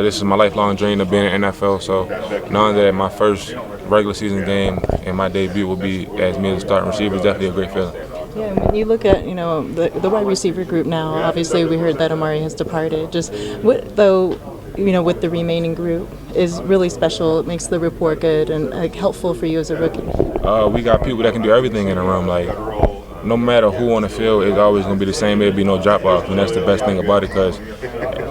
This is my lifelong dream of being in the NFL. So knowing that my first regular season game and my debut will be as me as a starting receiver is definitely a great feeling. Yeah, when you look at the wide receiver group now, obviously we heard that Amari has departed. Just what though, with the remaining group is really special. It makes the rapport good and helpful for you as a rookie. We got people that can do everything in the room. Like no matter who on the field, it's always going to be the same. There'll be no drop off, and that's the best thing about it because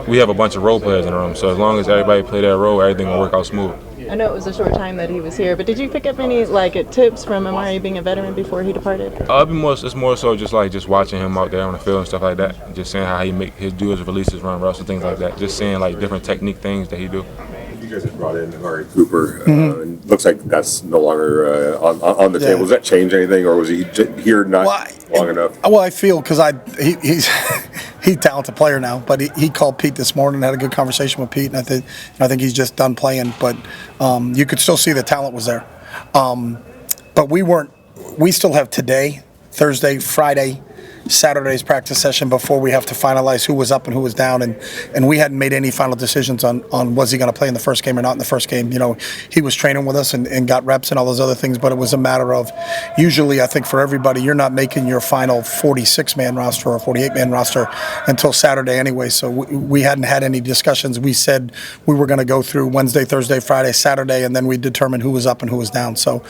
we have a bunch of role players in the rorom. So as long as everybody play their role, everything will work out smooth. I know it was a short time that he was here, but did you pick up any tips from Amari being a veteran before he departed? It's more so just watching him out there on the field and stuff like that. Just seeing how he do his releases, run routes, and things like that. Just seeing different technique things that he do. You guys have brought in Amari Cooper. And looks like that's no longer on the table. Does that change anything, or was he here long enough? Well, I feel because he's he's a talented player now, but he called Pete this morning, had a good conversation with Pete, and I think he's just done playing. But you could still see the talent was there. But we still have today, Thursday, Friday, Saturday's practice session before we have to finalize who was up and who was down, and we hadn't made any final decisions on was he going to play in the first game or not in the first game. He was training with us and got reps and all those other things, but it was a matter of usually I think for everybody you're not making your final 46-man roster or 48-man roster until Saturday anyway, so we hadn't had any discussions. We said we were going to go through Wednesday, Thursday, Friday, Saturday, and then we determine who was up and who was down. So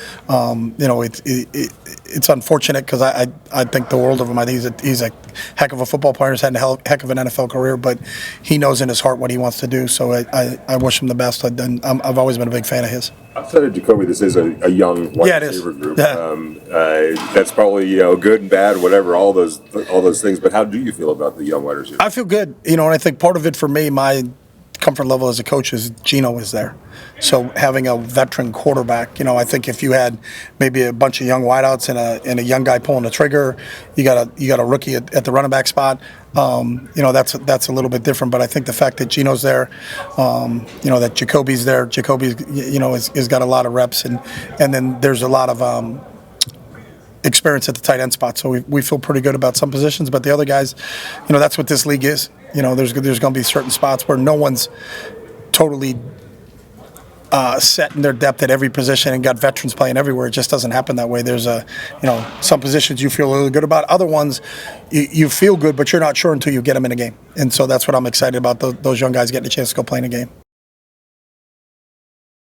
it's unfortunate because I think the world of him. I think he's a heck of a football player. He's had a heck of an NFL career, but he knows in his heart what he wants to do. So I wish him the best. I've always been a big fan of his. Outside of Jacoby, this is a young wide receiver group. Yeah. That's probably good and bad, whatever, all those things. But how do you feel about the young wide receiver? I feel good. And I think part of it for me, my comfort level as a coach is Geno is there. So having a veteran quarterback, I think if you had maybe a bunch of young wideouts and a young guy pulling the trigger, you got a rookie at the running back spot. That's a little bit different. But I think the fact that Geno's there, that Jacoby's there, has got a lot of reps, and then there's a lot of experience at the tight end spot. So we feel pretty good about some positions, but the other guys, that's what this league is. There's going to be certain spots where no one's totally set in their depth at every position and got veterans playing everywhere. It just doesn't happen that way. There's some positions you feel really good about. Other ones you feel good, but you're not sure until you get them in a game. And so that's what I'm excited about, those young guys getting a chance to go play in a game.